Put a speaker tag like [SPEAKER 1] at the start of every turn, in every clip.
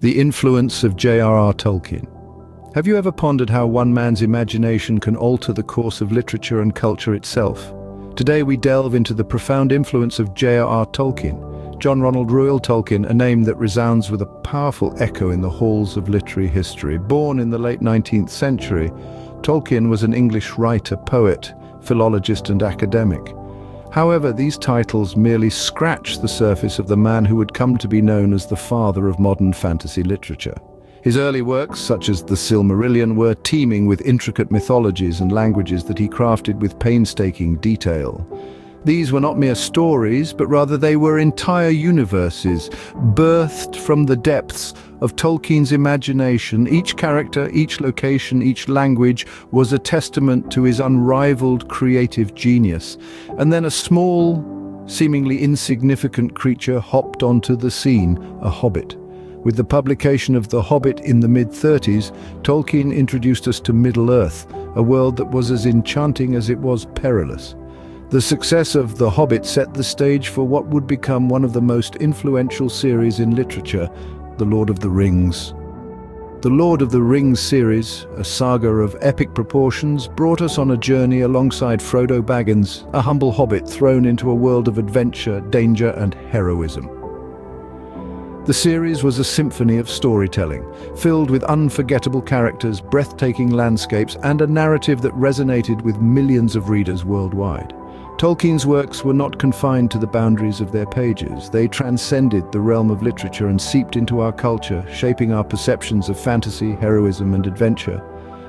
[SPEAKER 1] The influence of J.R.R. Tolkien. Have you ever pondered how one man's imagination can alter the course of literature and culture itself? Today we delve into the profound influence of J.R.R. Tolkien. John Ronald Reuel Tolkien, a name that resounds with a powerful echo in the halls of literary history. Born in the late 19th century, Tolkien was an English writer, poet, philologist and academic. However, these titles merely scratch the surface of the man who would come to be known as the father of modern fantasy literature. His early works, such as The Silmarillion, were teeming with intricate mythologies and languages that he crafted with painstaking detail. These were not mere stories, but rather they were entire universes, birthed from the depths of Tolkien's imagination. Each character, each location, each language was a testament to his unrivaled creative genius. And then a small, seemingly insignificant creature hopped onto the scene, a hobbit. With the publication of The Hobbit in the mid-30s, Tolkien introduced us to Middle-earth, a world that was as enchanting as it was perilous. The success of The Hobbit set the stage for what would become one of the most influential series in literature, The Lord of the Rings. The Lord of the Rings series, a saga of epic proportions, brought us on a journey alongside Frodo Baggins, a humble hobbit thrown into a world of adventure, danger and heroism. The series was a symphony of storytelling, filled with unforgettable characters, breathtaking landscapes, and a narrative that resonated with millions of readers worldwide. Tolkien's works were not confined to the boundaries of their pages. They transcended the realm of literature and seeped into our culture, shaping our perceptions of fantasy, heroism, and adventure.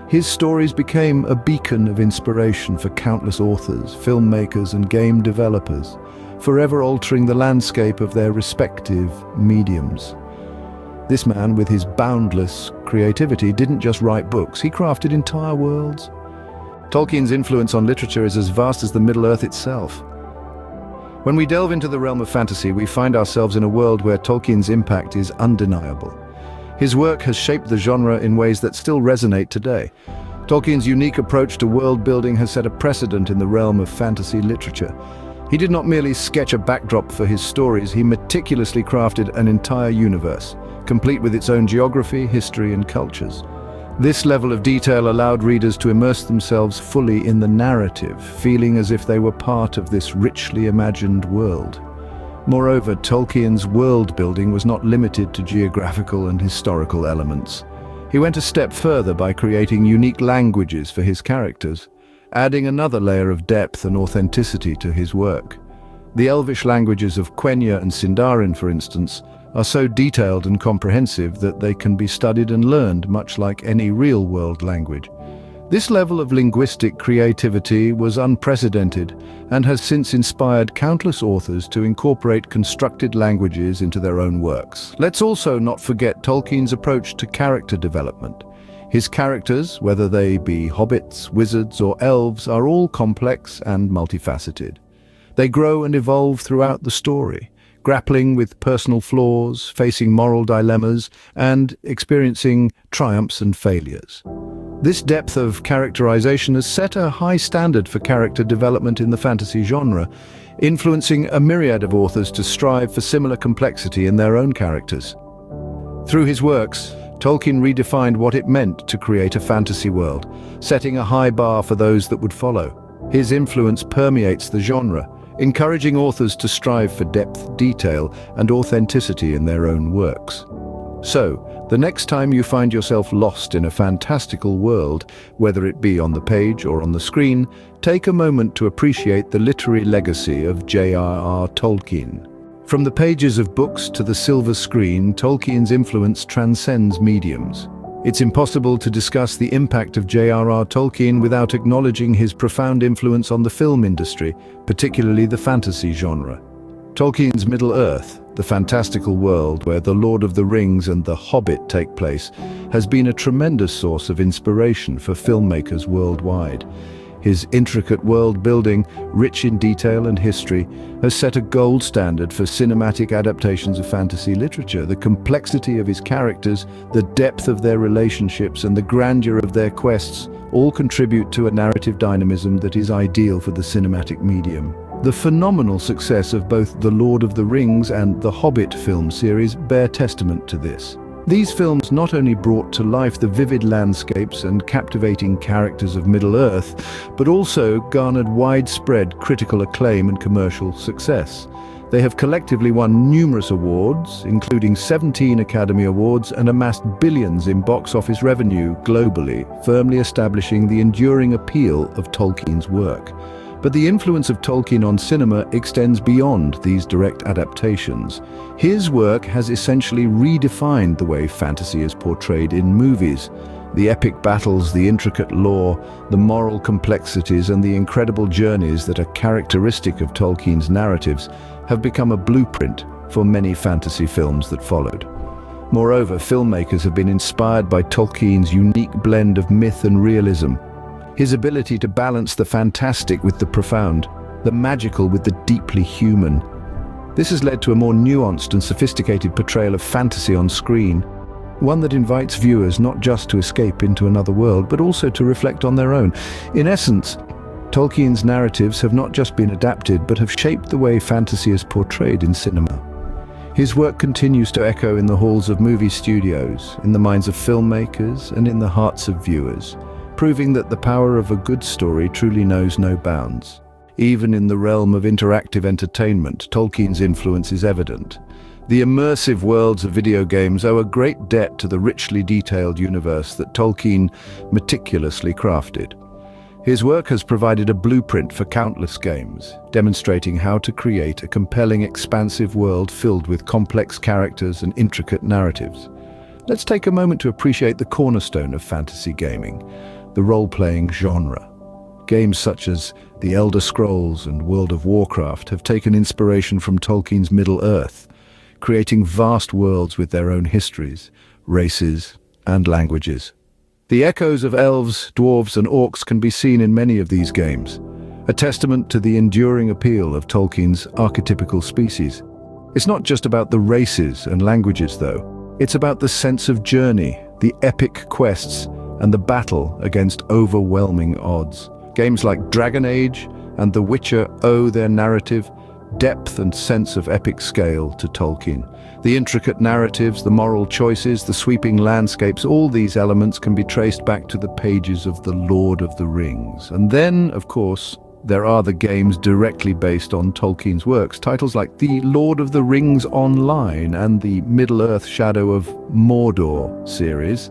[SPEAKER 1] His stories became a beacon of inspiration for countless authors, filmmakers, and game developers, forever altering the landscape of their respective mediums. This man, with his boundless creativity, didn't just write books, he crafted entire worlds. Tolkien's influence on literature is as vast as the Middle-earth itself. When we delve into the realm of fantasy, we find ourselves in a world where Tolkien's impact is undeniable. His work has shaped the genre in ways that still resonate today. Tolkien's unique approach to world-building has set a precedent in the realm of fantasy literature. He did not merely sketch a backdrop for his stories, he meticulously crafted an entire universe, complete with its own geography, history, and cultures. This level of detail allowed readers to immerse themselves fully in the narrative, feeling as if they were part of this richly imagined world. Moreover, Tolkien's world-building was not limited to geographical and historical elements. He went a step further by creating unique languages for his characters, adding another layer of depth and authenticity to his work. The Elvish languages of Quenya and Sindarin, for instance, are so detailed and comprehensive that they can be studied and learned much like any real-world language. This level of linguistic creativity was unprecedented and has since inspired countless authors to incorporate constructed languages into their own works. Let's also not forget Tolkien's approach to character development. His characters, whether they be hobbits, wizards, or elves, are all complex and multifaceted. They grow and evolve throughout the story, grappling with personal flaws, facing moral dilemmas, and experiencing triumphs and failures. This depth of characterization has set a high standard for character development in the fantasy genre, influencing a myriad of authors to strive for similar complexity in their own characters. Through his works, Tolkien redefined what it meant to create a fantasy world, setting a high bar for those that would follow. His influence permeates the genre, encouraging authors to strive for depth, detail, and authenticity in their own works. So, the next time you find yourself lost in a fantastical world, whether it be on the page or on the screen, take a moment to appreciate the literary legacy of J.R.R. Tolkien. From the pages of books to the silver screen, Tolkien's influence transcends mediums. It's impossible to discuss the impact of J.R.R. Tolkien without acknowledging his profound influence on the film industry, particularly the fantasy genre. Tolkien's Middle-earth, the fantastical world where The Lord of the Rings and The Hobbit take place, has been a tremendous source of inspiration for filmmakers worldwide. His intricate world-building, rich in detail and history, has set a gold standard for cinematic adaptations of fantasy literature. The complexity of his characters, the depth of their relationships, and the grandeur of their quests all contribute to a narrative dynamism that is ideal for the cinematic medium. The phenomenal success of both The Lord of the Rings and The Hobbit film series bear testament to this. These films not only brought to life the vivid landscapes and captivating characters of Middle-earth, but also garnered widespread critical acclaim and commercial success. They have collectively won numerous awards, including 17 Academy Awards, and amassed billions in box office revenue globally, firmly establishing the enduring appeal of Tolkien's work. But the influence of Tolkien on cinema extends beyond these direct adaptations. His work has essentially redefined the way fantasy is portrayed in movies. The epic battles, the intricate lore, the moral complexities, and the incredible journeys that are characteristic of Tolkien's narratives have become a blueprint for many fantasy films that followed. Moreover, filmmakers have been inspired by Tolkien's unique blend of myth and realism. His ability to balance the fantastic with the profound, the magical with the deeply human. This has led to a more nuanced and sophisticated portrayal of fantasy on screen, one that invites viewers not just to escape into another world, but also to reflect on their own. In essence, Tolkien's narratives have not just been adapted, but have shaped the way fantasy is portrayed in cinema. His work continues to echo in the halls of movie studios, in the minds of filmmakers, and in the hearts of viewers, proving that the power of a good story truly knows no bounds. Even in the realm of interactive entertainment, Tolkien's influence is evident. The immersive worlds of video games owe a great debt to the richly detailed universe that Tolkien meticulously crafted. His work has provided a blueprint for countless games, demonstrating how to create a compelling, expansive world filled with complex characters and intricate narratives. Let's take a moment to appreciate the cornerstone of fantasy gaming, the role-playing genre. Games such as The Elder Scrolls and World of Warcraft have taken inspiration from Tolkien's Middle-earth, creating vast worlds with their own histories, races, and languages. The echoes of elves, dwarves, and orcs can be seen in many of these games, a testament to the enduring appeal of Tolkien's archetypical species. It's not just about the races and languages, though. It's about the sense of journey, the epic quests, and the battle against overwhelming odds. Games like Dragon Age and The Witcher owe their narrative depth and sense of epic scale to Tolkien. The intricate narratives, the moral choices, the sweeping landscapes, all these elements can be traced back to the pages of The Lord of the Rings. And then, of course, there are the games directly based on Tolkien's works. Titles like The Lord of the Rings Online and the Middle-earth Shadow of Mordor series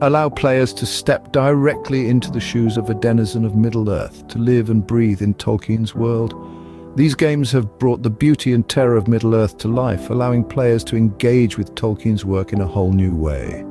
[SPEAKER 1] allow players to step directly into the shoes of a denizen of Middle-earth, to live and breathe in Tolkien's world. These games have brought the beauty and terror of Middle-earth to life, allowing players to engage with Tolkien's work in a whole new way.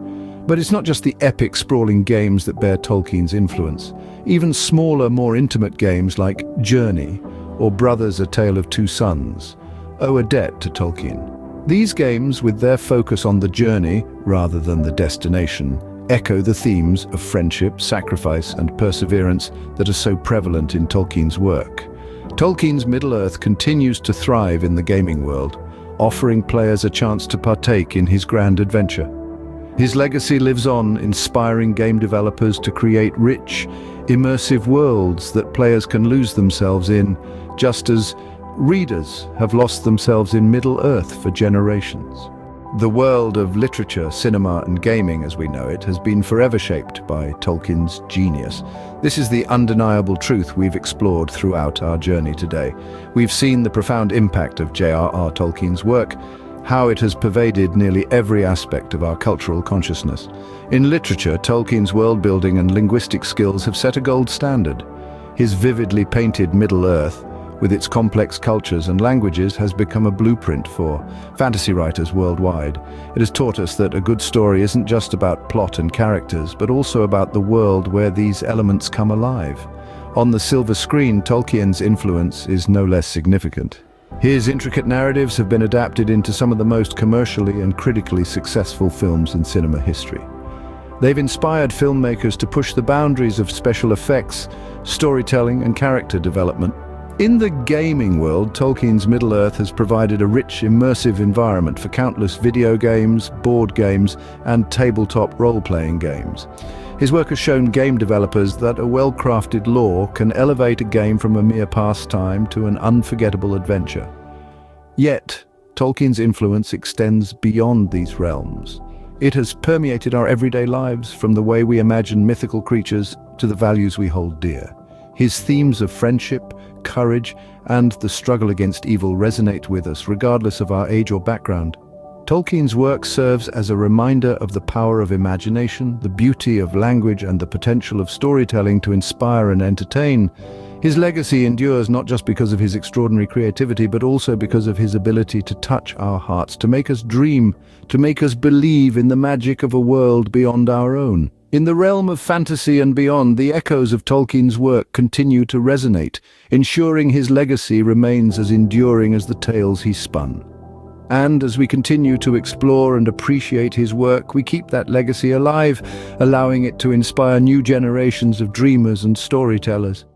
[SPEAKER 1] But it's not just the epic, sprawling games that bear Tolkien's influence. Even smaller, more intimate games like Journey or Brothers: A Tale of Two Sons owe a debt to Tolkien. These games, with their focus on the journey rather than the destination, echo the themes of friendship, sacrifice, and perseverance that are so prevalent in Tolkien's work. Tolkien's Middle-earth continues to thrive in the gaming world, offering players a chance to partake in his grand adventure. His legacy lives on, inspiring game developers to create rich, immersive worlds that players can lose themselves in, just as readers have lost themselves in Middle-earth for generations. The world of literature, cinema, and gaming as we know it has been forever shaped by Tolkien's genius. This is the undeniable truth we've explored throughout our journey today. We've seen the profound impact of J.R.R. Tolkien's work, how it has pervaded nearly every aspect of our cultural consciousness. In literature, Tolkien's world-building and linguistic skills have set a gold standard. His vividly painted Middle-earth, with its complex cultures and languages, has become a blueprint for fantasy writers worldwide. It has taught us that a good story isn't just about plot and characters, but also about the world where these elements come alive. On the silver screen, Tolkien's influence is no less significant. His intricate narratives have been adapted into some of the most commercially and critically successful films in cinema history. They've inspired filmmakers to push the boundaries of special effects, storytelling, and character development. In the gaming world, Tolkien's Middle-earth has provided a rich, immersive environment for countless video games, board games, and tabletop role-playing games. His work has shown game developers that a well-crafted lore can elevate a game from a mere pastime to an unforgettable adventure. Yet, Tolkien's influence extends beyond these realms. It has permeated our everyday lives, from the way we imagine mythical creatures to the values we hold dear. His themes of friendship, courage, and the struggle against evil resonate with us, regardless of our age or background. Tolkien's work serves as a reminder of the power of imagination, the beauty of language, and the potential of storytelling to inspire and entertain. His legacy endures not just because of his extraordinary creativity, but also because of his ability to touch our hearts, to make us dream, to make us believe in the magic of a world beyond our own. In the realm of fantasy and beyond, the echoes of Tolkien's work continue to resonate, ensuring his legacy remains as enduring as the tales he spun. And as we continue to explore and appreciate his work, we keep that legacy alive, allowing it to inspire new generations of dreamers and storytellers.